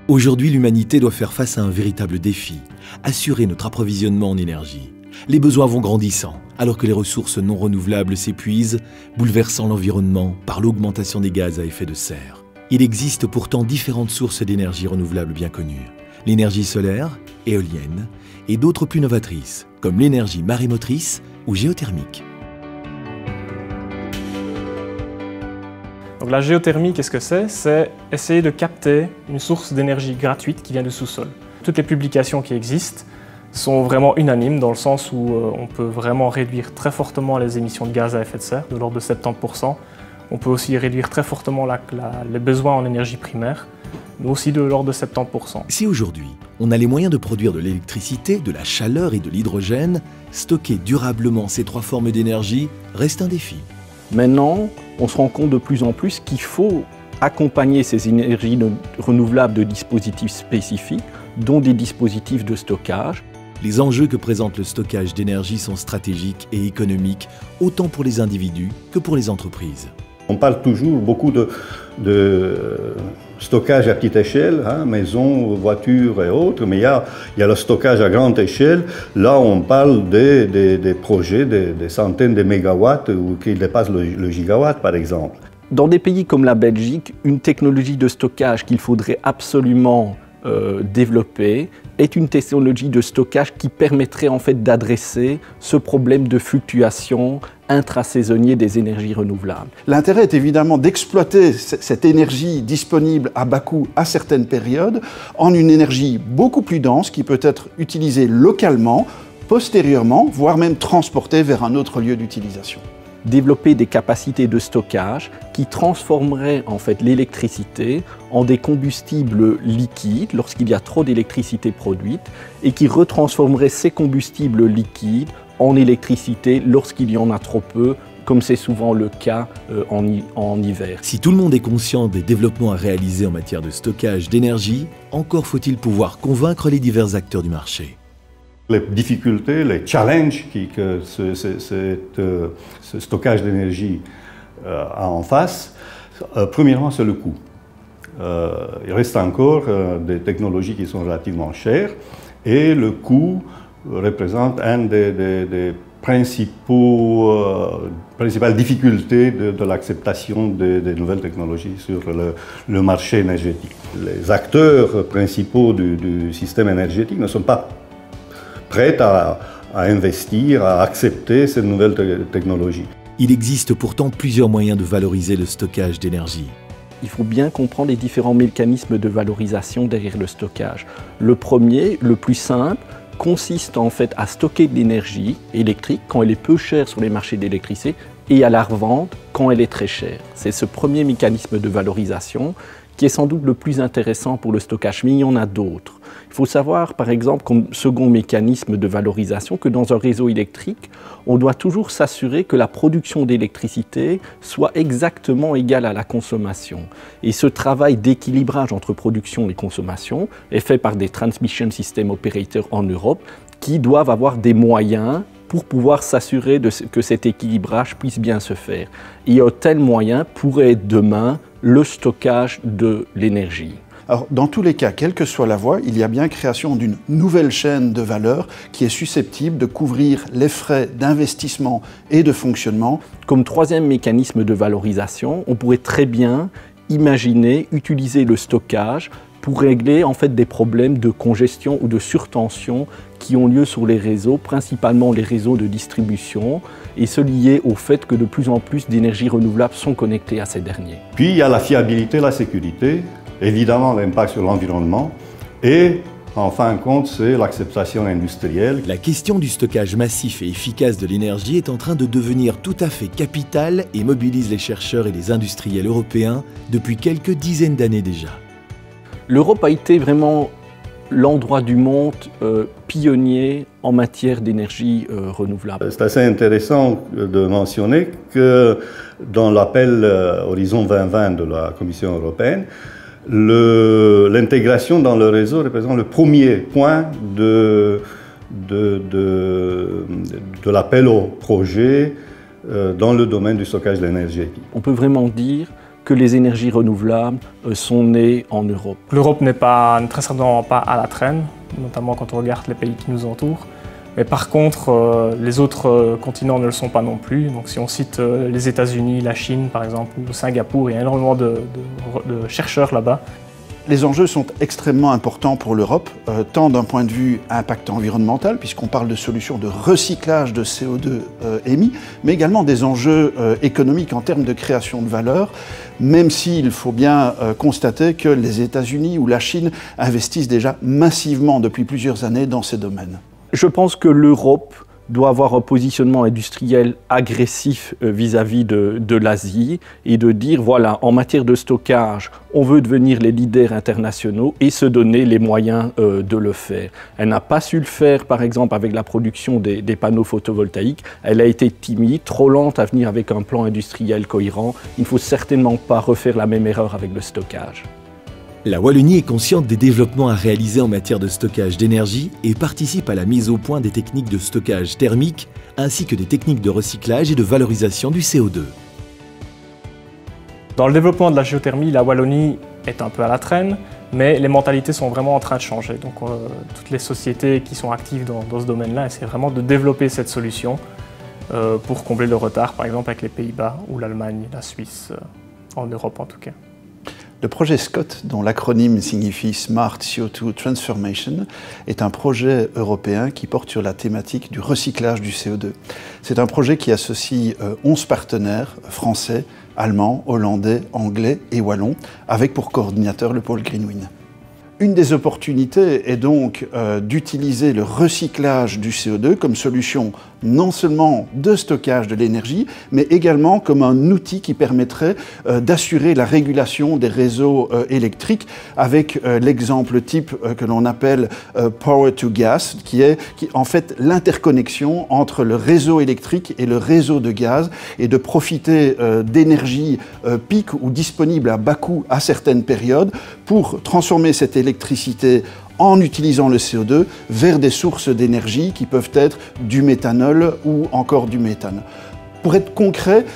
Aujourd'hui, l'humanité doit faire face à un véritable défi, assurer notre approvisionnement en énergie. Les besoins vont grandissant, alors que les ressources non renouvelables s'épuisent, bouleversant l'environnement par l'augmentation des gaz à effet de serre. Il existe pourtant différentes sources d'énergie renouvelable bien connues. L'énergie solaire, éolienne, et d'autres plus novatrices, comme l'énergie marémotrice ou géothermique. Donc la géothermie, qu'est-ce que c'est? C'est essayer de capter une source d'énergie gratuite qui vient du sous-sol. Toutes les publications qui existent sont vraiment unanimes dans le sens où on peut vraiment réduire très fortement les émissions de gaz à effet de serre, de l'ordre de 70%. On peut aussi réduire très fortement les besoins en énergie primaire, mais aussi de l'ordre de 70%. Si aujourd'hui, on a les moyens de produire de l'électricité, de la chaleur et de l'hydrogène, stocker durablement ces trois formes d'énergie reste un défi. Maintenant, on se rend compte de plus en plus qu'il faut accompagner ces énergies renouvelables de dispositifs spécifiques, dont des dispositifs de stockage. Les enjeux que présente le stockage d'énergie sont stratégiques et économiques, autant pour les individus que pour les entreprises. On parle toujours beaucoup de stockage à petite échelle, maisons, voitures et autres, mais il y a le stockage à grande échelle. Là, on parle des projets, des centaines de mégawatts ou qui dépassent le gigawatt, par exemple. Dans des pays comme la Belgique, une technologie de stockage qu'il faudrait absolument développer est une technologie de stockage qui permettrait en fait d'adresser ce problème de fluctuation intrasaisonnier des énergies renouvelables. L'intérêt est évidemment d'exploiter cette énergie disponible à bas coût à certaines périodes en une énergie beaucoup plus dense qui peut être utilisée localement, postérieurement, voire même transportée vers un autre lieu d'utilisation. Développer des capacités de stockage qui transformeraient en fait l'électricité en des combustibles liquides lorsqu'il y a trop d'électricité produite et qui retransformeraient ces combustibles liquides en électricité lorsqu'il y en a trop peu, comme c'est souvent le cas en hiver. Si tout le monde est conscient des développements à réaliser en matière de stockage d'énergie, encore faut-il pouvoir convaincre les divers acteurs du marché. Les difficultés, les challenges que ce stockage d'énergie a en face, premièrement, c'est le coût. Il reste encore des technologies qui sont relativement chères et le coût représente un des principales difficultés de l'acceptation des nouvelles technologies sur le marché énergétique. Les acteurs principaux du système énergétique ne sont pas prêts à investir, à accepter ces nouvelles technologies. Il existe pourtant plusieurs moyens de valoriser le stockage d'énergie. Il faut bien comprendre les différents mécanismes de valorisation derrière le stockage. Le premier, le plus simple, consiste en fait à stocker de l'énergie électrique quand elle est peu chère sur les marchés d'électricité et à la revendre quand elle est très chère. C'est ce premier mécanisme de valorisation qui est sans doute le plus intéressant pour le stockage, mais il y en a d'autres. Il faut savoir, par exemple, comme second mécanisme de valorisation, que dans un réseau électrique, on doit toujours s'assurer que la production d'électricité soit exactement égale à la consommation. Et ce travail d'équilibrage entre production et consommation est fait par des transmission system operators en Europe qui doivent avoir des moyens pour pouvoir s'assurer que cet équilibrage puisse bien se faire. Et un tel moyen pourrait être demain le stockage de l'énergie. Alors, dans tous les cas, quelle que soit la voie, il y a bien création d'une nouvelle chaîne de valeur qui est susceptible de couvrir les frais d'investissement et de fonctionnement. Comme troisième mécanisme de valorisation, on pourrait très bien imaginer utiliser le stockage pour régler en fait des problèmes de congestion ou de surtension qui ont lieu sur les réseaux, principalement les réseaux de distribution, et ce lié au fait que de plus en plus d'énergies renouvelables sont connectées à ces derniers. Puis il y a la fiabilité, la sécurité, évidemment l'impact sur l'environnement, et en fin de compte, c'est l'acceptation industrielle. La question du stockage massif et efficace de l'énergie est en train de devenir tout à fait capitale et mobilise les chercheurs et les industriels européens depuis quelques dizaines d'années déjà. L'Europe a été vraiment l'endroit du monde pionnier en matière d'énergie renouvelable. C'est assez intéressant de mentionner que dans l'appel Horizon 2020 de la Commission européenne, l'intégration dans le réseau représente le premier point de l'appel au projet dans le domaine du stockage énergétique. On peut vraiment dire que les énergies renouvelables sont nées en Europe. L'Europe n'est très certainement pas à la traîne, notamment quand on regarde les pays qui nous entourent. Mais par contre, les autres continents ne le sont pas non plus. Donc si on cite les États-Unis, la Chine par exemple, ou Singapour, il y a énormément de chercheurs là-bas. Les enjeux sont extrêmement importants pour l'Europe, tant d'un point de vue impact environnemental, puisqu'on parle de solutions de recyclage de CO2 émis, mais également des enjeux économiques en termes de création de valeur, même s'il faut bien constater que les États-Unis ou la Chine investissent déjà massivement depuis plusieurs années dans ces domaines. Je pense que l'Europe doit avoir un positionnement industriel agressif vis-à-vis de l'Asie et de dire, voilà, en matière de stockage, on veut devenir les leaders internationaux et se donner les moyens de le faire. Elle n'a pas su le faire, par exemple, avec la production des panneaux photovoltaïques. Elle a été timide, trop lente à venir avec un plan industriel cohérent. Il ne faut certainement pas refaire la même erreur avec le stockage. La Wallonie est consciente des développements à réaliser en matière de stockage d'énergie et participe à la mise au point des techniques de stockage thermique ainsi que des techniques de recyclage et de valorisation du CO2. Dans le développement de la géothermie, la Wallonie est un peu à la traîne, mais les mentalités sont vraiment en train de changer. Donc toutes les sociétés qui sont actives dans ce domaine-là essaient vraiment de développer cette solution pour combler le retard, par exemple avec les Pays-Bas ou l'Allemagne, la Suisse, en Europe en tout cas. Le projet SCOT, dont l'acronyme signifie Smart CO2 Transformation, est un projet européen qui porte sur la thématique du recyclage du CO2. C'est un projet qui associe 11 partenaires français, allemands, hollandais, anglais et wallons, avec pour coordinateur le pôle Greenwind. Une des opportunités est donc d'utiliser le recyclage du CO2 comme solution non seulement de stockage de l'énergie, mais également comme un outil qui permettrait d'assurer la régulation des réseaux électriques avec l'exemple type que l'on appelle Power to Gas, qui est en fait l'interconnexion entre le réseau électrique et le réseau de gaz et de profiter d'énergie pic ou disponible à bas coût à certaines périodes pour transformer cette électricité en utilisant le CO2 vers des sources d'énergie qui peuvent être du méthanol ou encore du méthane. Pour être concret,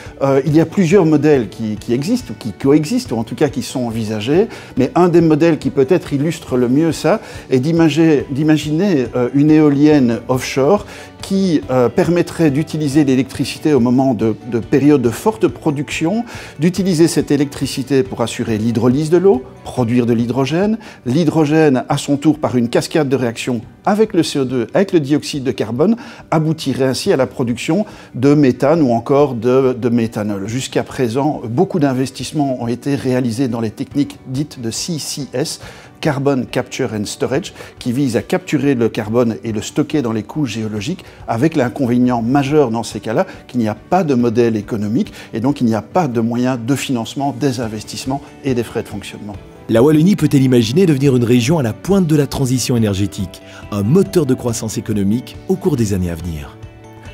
il y a plusieurs modèles qui existent, ou qui coexistent, ou en tout cas qui sont envisagés, mais un des modèles qui peut-être illustre le mieux ça est d'imaginer une éolienne offshore qui permettrait d'utiliser l'électricité au moment de périodes de forte production, d'utiliser cette électricité pour assurer l'hydrolyse de l'eau, produire de l'hydrogène. L'hydrogène, à son tour, par une cascade de réactions avec le CO2, avec le dioxyde de carbone, aboutirait ainsi à la production de méthane ou encore de méthanol. Jusqu'à présent, beaucoup d'investissements ont été réalisés dans les techniques dites de CCS, Carbon Capture and Storage, qui vise à capturer le carbone et le stocker dans les couches géologiques, avec l'inconvénient majeur dans ces cas-là qu'il n'y a pas de modèle économique et donc il n'y a pas de moyens de financement des investissements et des frais de fonctionnement. La Wallonie peut-elle imaginer devenir une région à la pointe de la transition énergétique, un moteur de croissance économique au cours des années à venir?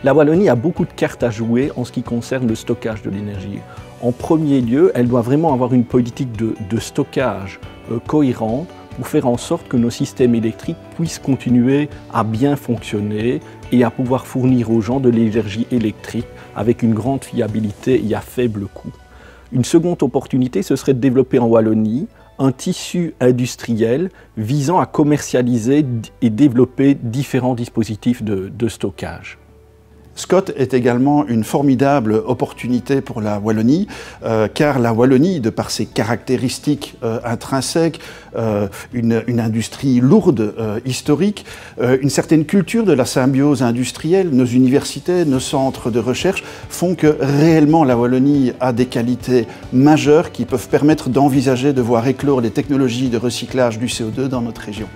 La Wallonie a beaucoup de cartes à jouer en ce qui concerne le stockage de l'énergie. En premier lieu, elle doit vraiment avoir une politique de stockage cohérente pour faire en sorte que nos systèmes électriques puissent continuer à bien fonctionner et à pouvoir fournir aux gens de l'énergie électrique avec une grande fiabilité et à faible coût. Une seconde opportunité, ce serait de développer en Wallonie un tissu industriel visant à commercialiser et développer différents dispositifs de stockage. SCOT est également une formidable opportunité pour la Wallonie, car la Wallonie, de par ses caractéristiques intrinsèques, une industrie lourde, historique, une certaine culture de la symbiose industrielle, nos universités, nos centres de recherche font que réellement la Wallonie a des qualités majeures qui peuvent permettre d'envisager de voir éclore les technologies de recyclage du CO2 dans notre région.